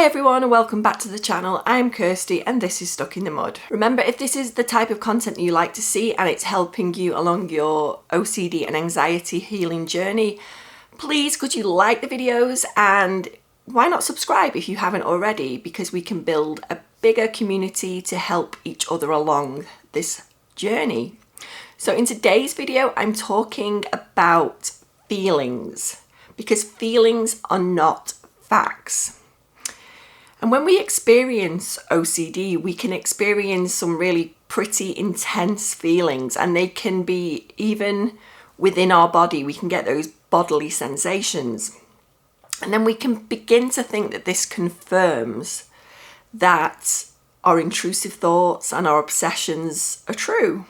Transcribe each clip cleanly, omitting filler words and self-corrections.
Hi everyone and welcome back to the channel. I'm Kirsty and this is Stuck in the Mud. Remember, if this is the type of content you like to see and it's helping you along your OCD and anxiety healing journey, please could you like the videos and why not subscribe if you haven't already, because we can build a bigger community to help each other along this journey. So in today's video, I'm talking about feelings, because feelings are not facts. And when we experience OCD, we can experience some really pretty intense feelings, and they can be even within our body. We can get those bodily sensations. And then we can begin to think that this confirms that our intrusive thoughts and our obsessions are true.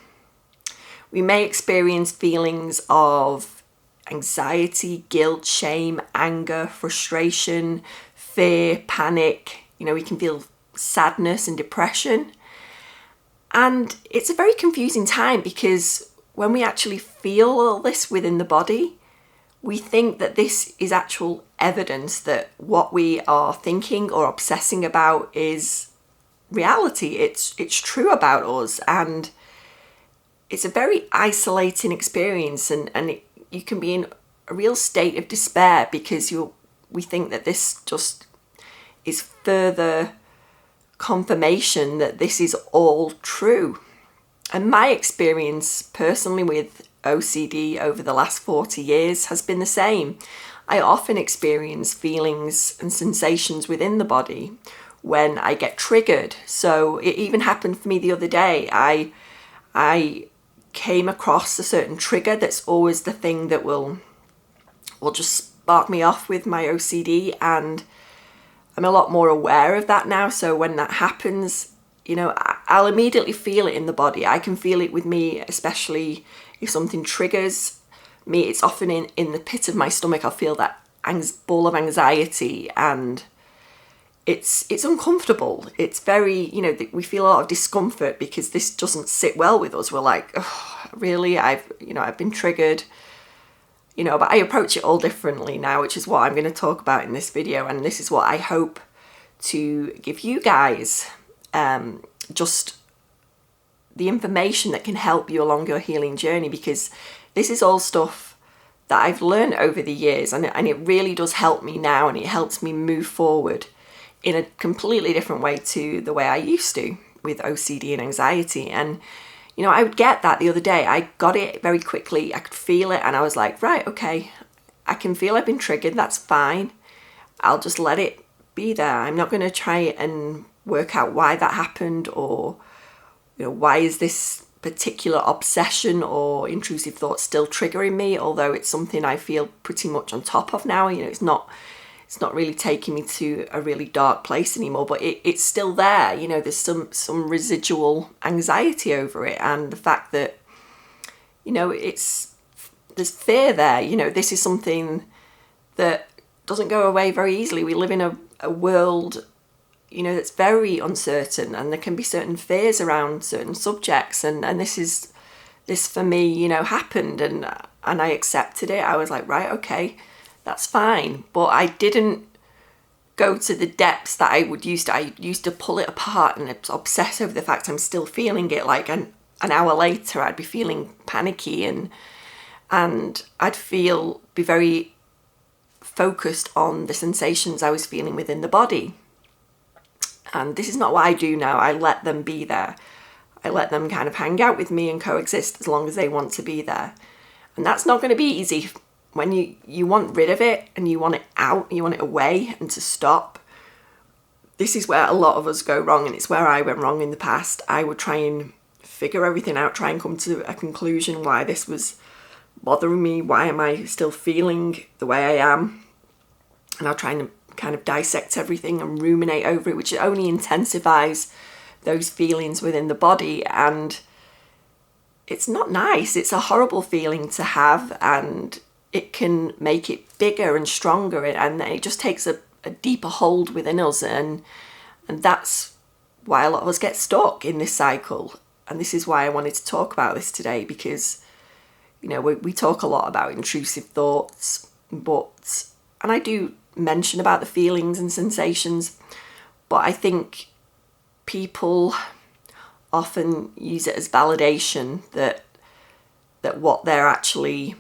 We may experience feelings of anxiety, guilt, shame, anger, frustration, fear, panic. We can feel sadness and depression. And it's a very confusing time, because when we actually feel all this within the body, we think that this is actual evidence that what we are thinking or obsessing about is reality. It's true about us, and it's a very isolating experience, and you can be in a real state of despair because we think that this just is further confirmation that this is all true. And my experience personally with OCD over the last 40 years has been the same. I often experience feelings and sensations within the body when I get triggered. So it even happened for me the other day. I came across a certain trigger that's always the thing that will just spark me off with my OCD, and I'm a lot more aware of that now. So when that happens, I'll immediately feel it in the body. I can feel it with me, especially if something triggers me. It's often in the pit of my stomach. I'll feel that ball of anxiety, and it's uncomfortable. It's very, we feel a lot of discomfort because this doesn't sit well with us. We're like, oh, really? I've been triggered. But I approach it all differently now, which is what I'm going to talk about in this video. And this is what I hope to give you guys, just the information that can help you along your healing journey, because this is all stuff that I've learned over the years, and it really does help me now, and it helps me move forward in a completely different way to the way I used to with OCD and anxiety. And I would get that the other day. I got it very quickly. I could feel it, and I was like, right, okay, I can feel I've been triggered. That's fine. I'll just let it be there. I'm not going to try and work out why that happened, or why is this particular obsession or intrusive thought still triggering me, although it's something I feel pretty much on top of now. It's not really taking me to a really dark place anymore, but it's still there. There's some residual anxiety over it, and the fact that there's fear there. This is something that doesn't go away very easily. We live in a world that's very uncertain, and there can be certain fears around certain subjects, and this for me happened, and I accepted it. I was like, right, okay, that's fine. But I didn't go to the depths that I would used to. I used to pull it apart and obsess over the fact I'm still feeling it. Like an hour later, I'd be feeling panicky, and I'd be very focused on the sensations I was feeling within the body. And this is not what I do now. I let them be there. I let them kind of hang out with me and coexist as long as they want to be there. And that's not going to be easy. When you want rid of it and you want it out, you want it away and to stop, this is where a lot of us go wrong, and it's where I went wrong in the past. I would try and figure everything out, try and come to a conclusion why this was bothering me, why am I still feeling the way I am, and I'll try and kind of dissect everything and ruminate over it, which only intensifies those feelings within the body, and it's not nice. It's a horrible feeling to have, and it can make it bigger and stronger, and it just takes a deeper hold within us, and that's why a lot of us get stuck in this cycle. And this is why I wanted to talk about this today, because we talk a lot about intrusive thoughts, and I do mention about the feelings and sensations, but I think people often use it as validation that what they're actually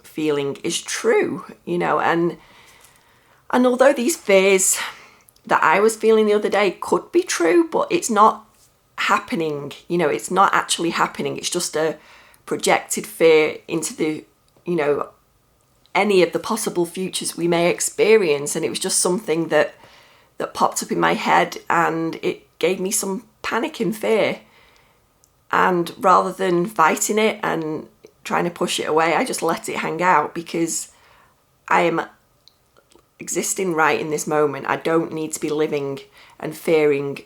feeling is true, and although these fears that I was feeling the other day could be true, but it's not happening, it's not actually happening. It's just a projected fear into the, any of the possible futures we may experience. And it was just something that popped up in my head, and it gave me some panic and fear. And rather than fighting it and trying to push it away, I just let it hang out, because I am existing right in this moment. I don't need to be living and fearing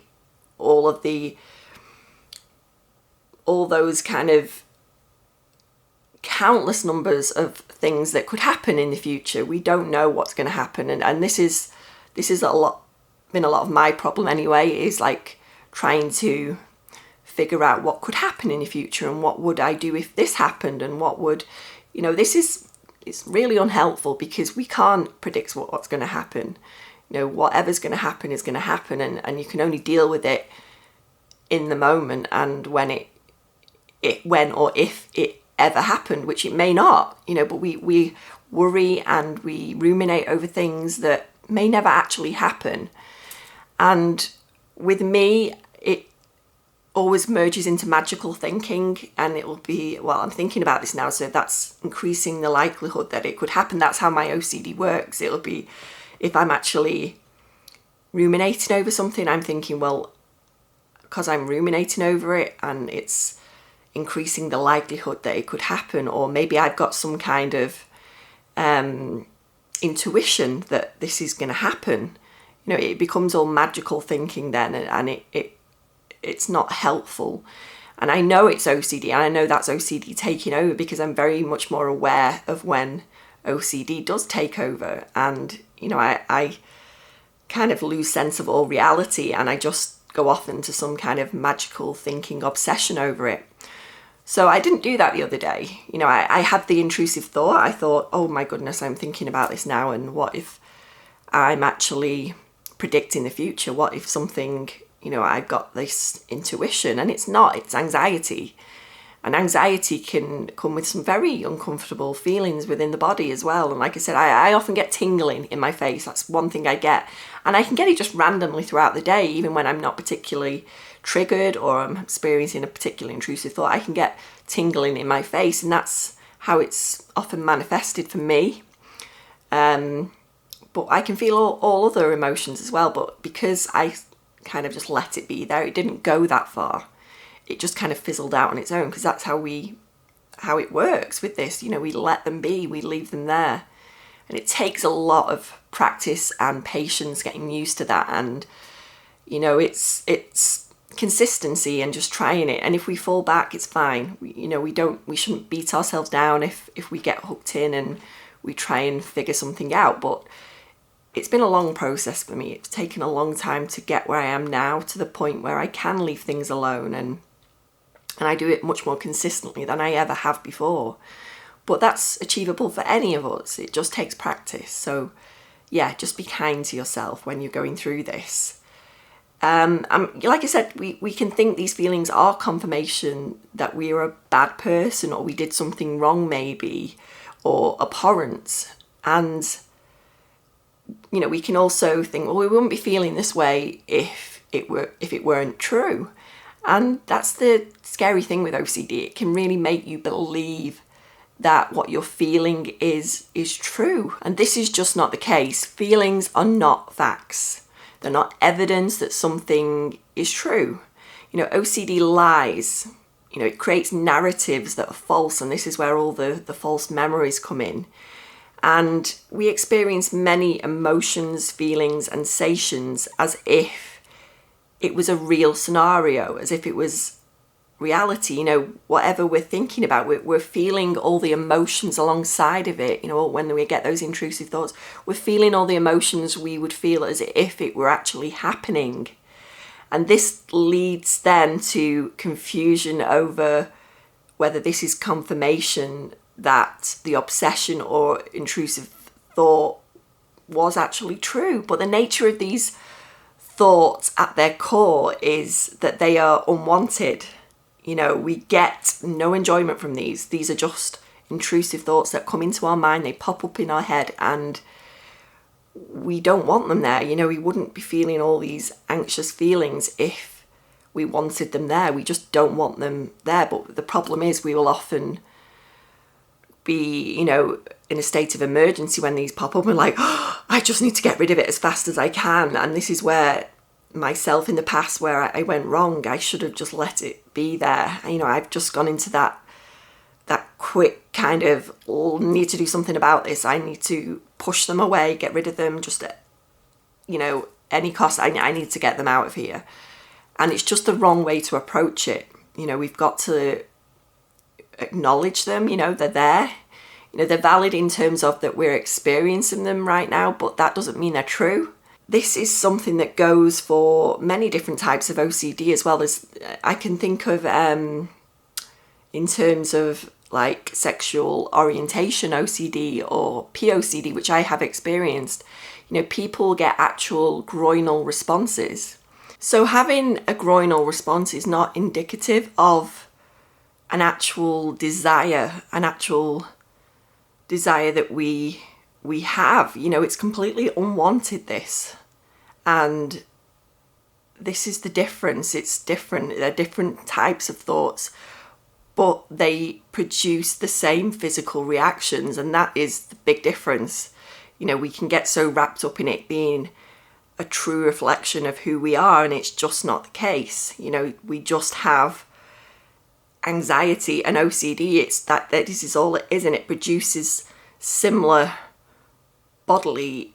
all those kind of countless numbers of things that could happen in the future. We don't know what's going to happen, and this is been a lot of my problem anyway, is like trying to figure out what could happen in the future, and what would I do if this happened, and what would, it's really unhelpful, because we can't predict what's going to happen. Whatever's going to happen is going to happen, and you can only deal with it in the moment, and when or if it ever happened, which it may not, but we worry and we ruminate over things that may never actually happen. And with me, it always merges into magical thinking, and it will be, well, I'm thinking about this now, so that's increasing the likelihood that it could happen. That's how my OCD works. It'll be, if I'm actually ruminating over something, I'm thinking, well, because I'm ruminating over it, and it's increasing the likelihood that it could happen, or maybe I've got some kind of intuition that this is going to happen. It becomes all magical thinking then, and it's not helpful. And I know it's OCD, and I know that's OCD taking over, because I'm very much more aware of when OCD does take over, and I kind of lose sense of all reality, and I just go off into some kind of magical thinking obsession over it. So I didn't do that the other day. I had the intrusive thought. I thought, oh my goodness, I'm thinking about this now, and what if I'm actually predicting the future? What if something, I've got this intuition, and it's not, it's anxiety. And anxiety can come with some very uncomfortable feelings within the body as well. And like I said, I often get tingling in my face. That's one thing I get. And I can get it just randomly throughout the day, even when I'm not particularly triggered or I'm experiencing a particular intrusive thought. I can get tingling in my face, and that's how it's often manifested for me. But I can feel all other emotions as well. But because I kind of just let it be there, it didn't go that far. It just kind of fizzled out on its own, because that's how it works with this. We let them be, we leave them there. And it takes a lot of practice and patience getting used to that. And, it's consistency and just trying it. And if we fall back, it's fine. We shouldn't beat ourselves down if we get hooked in and we try and figure something out. But it's been a long process for me. It's taken a long time to get where I am now, to the point where I can leave things alone, and I do it much more consistently than I ever have before. But that's achievable for any of us. It just takes practice. So yeah, just be kind to yourself when you're going through this. Like I said, we can think these feelings are confirmation that we are a bad person, or we did something wrong maybe, or abhorrent. And we can also think, well, we wouldn't be feeling this way if it weren't true. And that's the scary thing with OCD. It can really make you believe that what you're feeling is true. And this is just not the case. Feelings are not facts. They're not evidence that something is true. OCD lies. It creates narratives that are false, and this is where all the false memories come in. And we experience many emotions, feelings, and sensations as if it was a real scenario, as if it was reality. Whatever we're thinking about, we're feeling all the emotions alongside of it. When we get those intrusive thoughts, we're feeling all the emotions we would feel as if it were actually happening. And this leads then to confusion over whether this is confirmation that the obsession or intrusive thought was actually true. But the nature of these thoughts at their core is that they are unwanted. You know, we get no enjoyment from these. These are just intrusive thoughts that come into our mind. They pop up in our head and we don't want them there. You know, we wouldn't be feeling all these anxious feelings if we wanted them there. We just don't want them there. But the problem is we will often be, you know, in a state of emergency when these pop up and like, oh, I just need to get rid of it as fast as I can. And this is where myself in the past where I went wrong. I should have just let it be there. You know, I've just gone into that quick kind of, oh, need to do something about this. I need to push them away, get rid of them, just at, you know, any cost. I need to get them out of here. And it's just the wrong way to approach it. You know, we've got to acknowledge them, you know, they're there. You know, they're valid in terms of that we're experiencing them right now, but that doesn't mean they're true. This is something that goes for many different types of OCD as well. As I can think of in terms of like sexual orientation OCD or POCD, which I have experienced. You know, people get actual groinal responses. So having a groinal response is not indicative of an actual desire that we have. You know, it's completely unwanted, this. And this is the difference. It's different. They're different types of thoughts, but they produce the same physical reactions, and that is the big difference. You know, we can get so wrapped up in it being a true reflection of who we are, and it's just not the case. You know, we just have anxiety and OCD. It's that this is all it is, and it produces similar bodily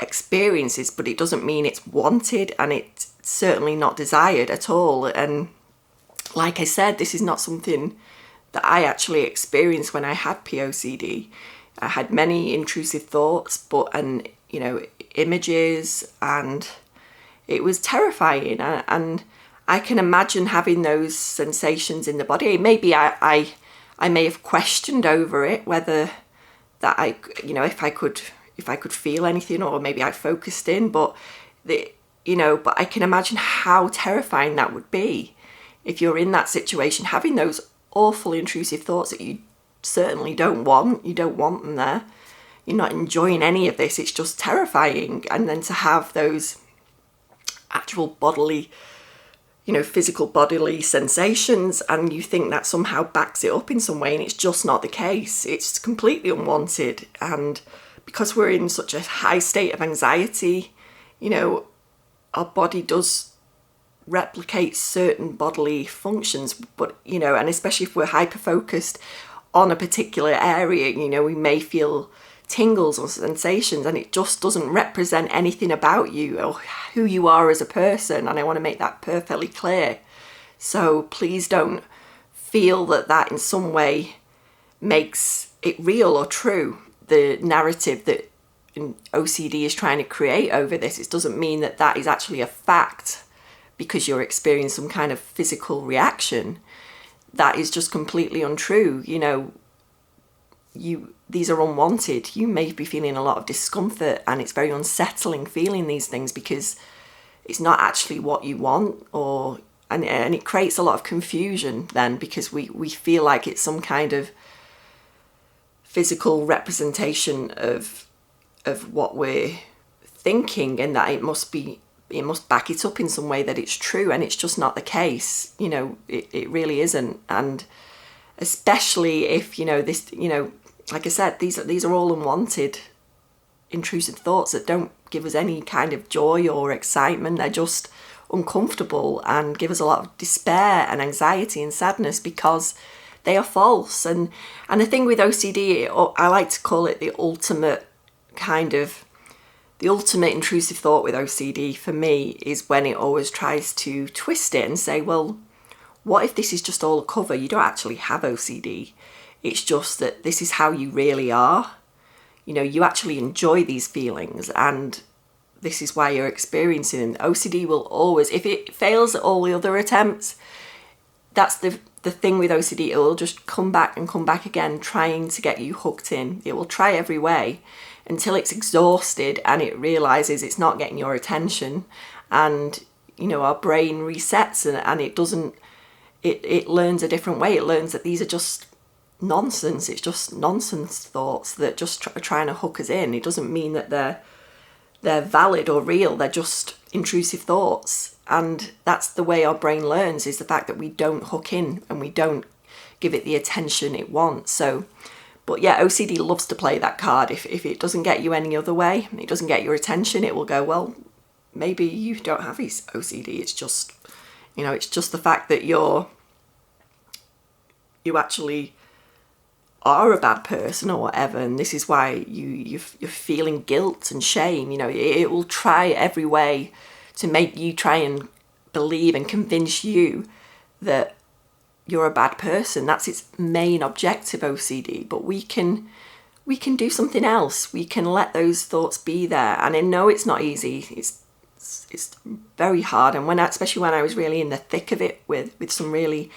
experiences, but it doesn't mean it's wanted, and it's certainly not desired at all. And like I said, this is not something that I actually experienced when I had POCD. I had many intrusive thoughts, and you know, images, and it was terrifying. And I can imagine having those sensations in the body. Maybe I may have questioned over it, whether that I, you know, if I could feel anything, or maybe I focused in, but but I can imagine how terrifying that would be if you're in that situation, having those awful intrusive thoughts that you certainly don't want. You don't want them there. You're not enjoying any of this. It's just terrifying. And then to have those actual bodily, you know, physical bodily sensations, and you think that somehow backs it up in some way, and it's just not the case. It's completely unwanted. And because we're in such a high state of anxiety, you know, our body does replicate certain bodily functions, but, you know, and especially if we're hyper-focused on a particular area, you know, we may feel tingles or sensations, and it just doesn't represent anything about you or who you are as a person. And I want to make that perfectly clear. So please don't feel that in some way makes it real or true. The narrative that OCD is trying to create over this, it doesn't mean that is actually a fact because you're experiencing some kind of physical reaction. That is just completely untrue. You know, these are unwanted. You may be feeling a lot of discomfort, and it's very unsettling feeling these things because it's not actually what you want, and it creates a lot of confusion then, because we feel like it's some kind of physical representation of what we're thinking, and that it must back it up in some way that it's true, and it's just not the case. You know, it really isn't. And especially if, you know, this, you know, like I said, these are all unwanted intrusive thoughts that don't give us any kind of joy or excitement. They're just uncomfortable and give us a lot of despair and anxiety and sadness because they are false. And the thing with OCD, I like to call it the ultimate intrusive thought with OCD for me is when it always tries to twist it and say, well, what if this is just all a cover? You don't actually have OCD. It's just that this is how you really are. You know, you actually enjoy these feelings, and this is why you're experiencing them. OCD will always, if it fails at all the other attempts, that's the thing with OCD. It will just come back and come back again, trying to get you hooked in. It will try every way. until it's exhausted and it realizes it's not getting your attention, and our brain resets, and it doesn't, it learns a different way. It learns that these are just nonsense. It's just nonsense thoughts that just are trying to hook us in. It doesn't mean that they're valid or real. They're just intrusive thoughts. And that's the way our brain learns, is the fact that we don't hook in and we don't give it the attention it wants. So, but yeah, OCD loves to play that card. If it doesn't get you any other way, it doesn't get your attention, it will go, well, maybe you don't have OCD. It's just, it's just the fact that you actually are a bad person or whatever, and this is why you're feeling guilt and shame. It will try every way to make you try and believe and convince you that you're a bad person. That's its main objective, OCD. But we can do something else. We can let those thoughts be there. And I know it's not easy. It's very hard. And especially when I was really in the thick of it with some really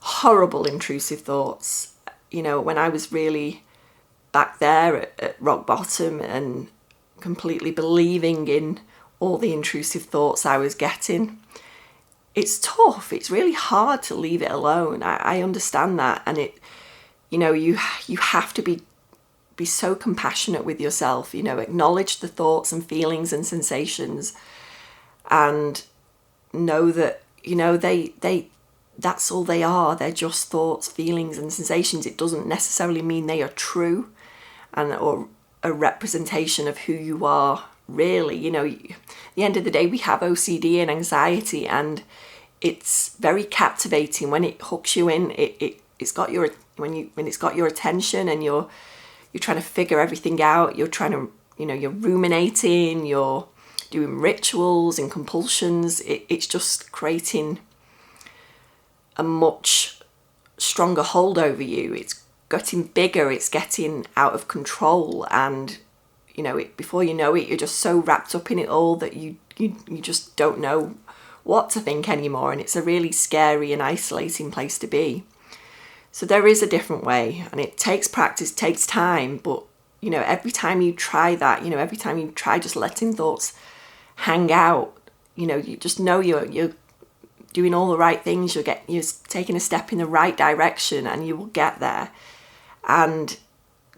horrible intrusive thoughts, when I was really back there at rock bottom and completely believing in all the intrusive thoughts I was getting, it's tough. It's really hard to leave it alone. I understand that. And you have to be so compassionate with yourself, acknowledge the thoughts and feelings and sensations, and know that, that's all they are. They're just thoughts, feelings and sensations. It doesn't necessarily mean they are true or a representation of who you are really. At the end of the day, we have OCD and anxiety, and it's very captivating when it hooks you in. It's got your, when it's got your attention, and you're trying to figure everything out. You're trying to, you're ruminating, you're doing rituals and compulsions. It's just creating a much stronger hold over you. It's getting bigger, it's getting out of control, and before you know it, you're just so wrapped up in it all that you just don't know what to think anymore, and it's a really scary and isolating place to be. So there is a different way, and it takes practice, takes time, but every time you try that, every time you try just letting thoughts hang out, you just know you're doing all the right things, you're taking a step in the right direction, and you will get there. And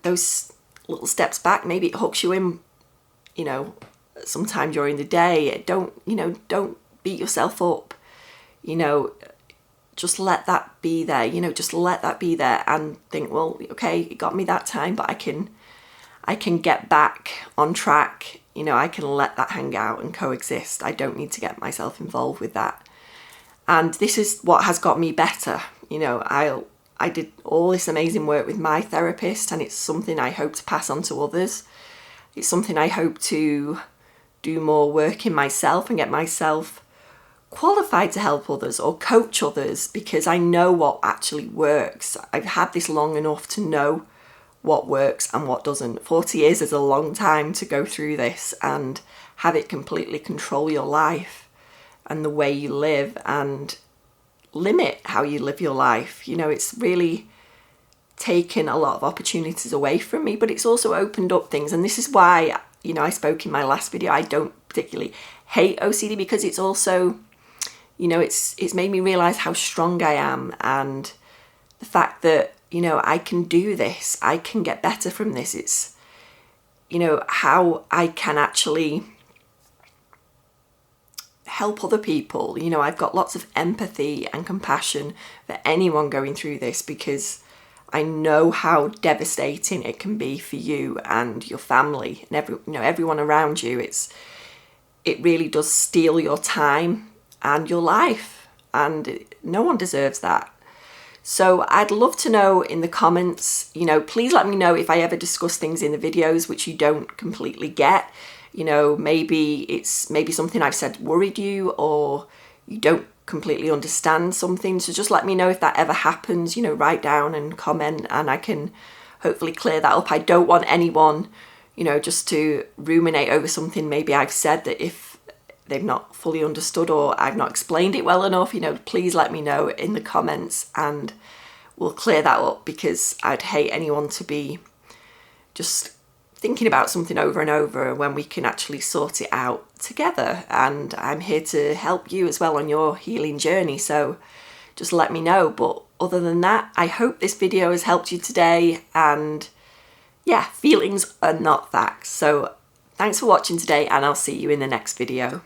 those little steps back, maybe it hooks you in, sometime during the day. Don't beat yourself up, just let that be there, just let that be there, and think, well, okay, it got me that time, but I can get back on track. I can let that hang out and coexist. I don't need to get myself involved with that. And this is what has got me better. I did all this amazing work with my therapist, and it's something I hope to pass on to others. It's something I hope to do more work in myself and get myself qualified to help others or coach others, because I know what actually works. I've had this long enough to know what works and what doesn't. 40 years is a long time to go through this and have it completely control your life and the way you live, and limit how you live your life. It's really taken a lot of opportunities away from me, but it's also opened up things. And this is why, I spoke in my last video, I don't particularly hate OCD, because it's also, it's made me realize how strong I am, and the fact that, I can do this, I can get better from this. It's, how I can actually help other people. I've got lots of empathy and compassion for anyone going through this, because I know how devastating it can be for you and your family and everyone around you. It really does steal your time and your life, and no one deserves that. So I'd love to know in the comments, please let me know if I ever discuss things in the videos which you don't completely get. Maybe something I've said worried you, or you don't completely understand something. So just let me know if that ever happens, write down and comment, and I can hopefully clear that up. I don't want anyone, just to ruminate over something maybe I've said that if they've not fully understood or I've not explained it well enough, please let me know in the comments and we'll clear that up, because I'd hate anyone to be just thinking about something over and over when we can actually sort it out together. And I'm here to help you as well on your healing journey, so just let me know. But other than that, I hope this video has helped you today, and yeah, feelings are not facts. So thanks for watching today, and I'll see you in the next video.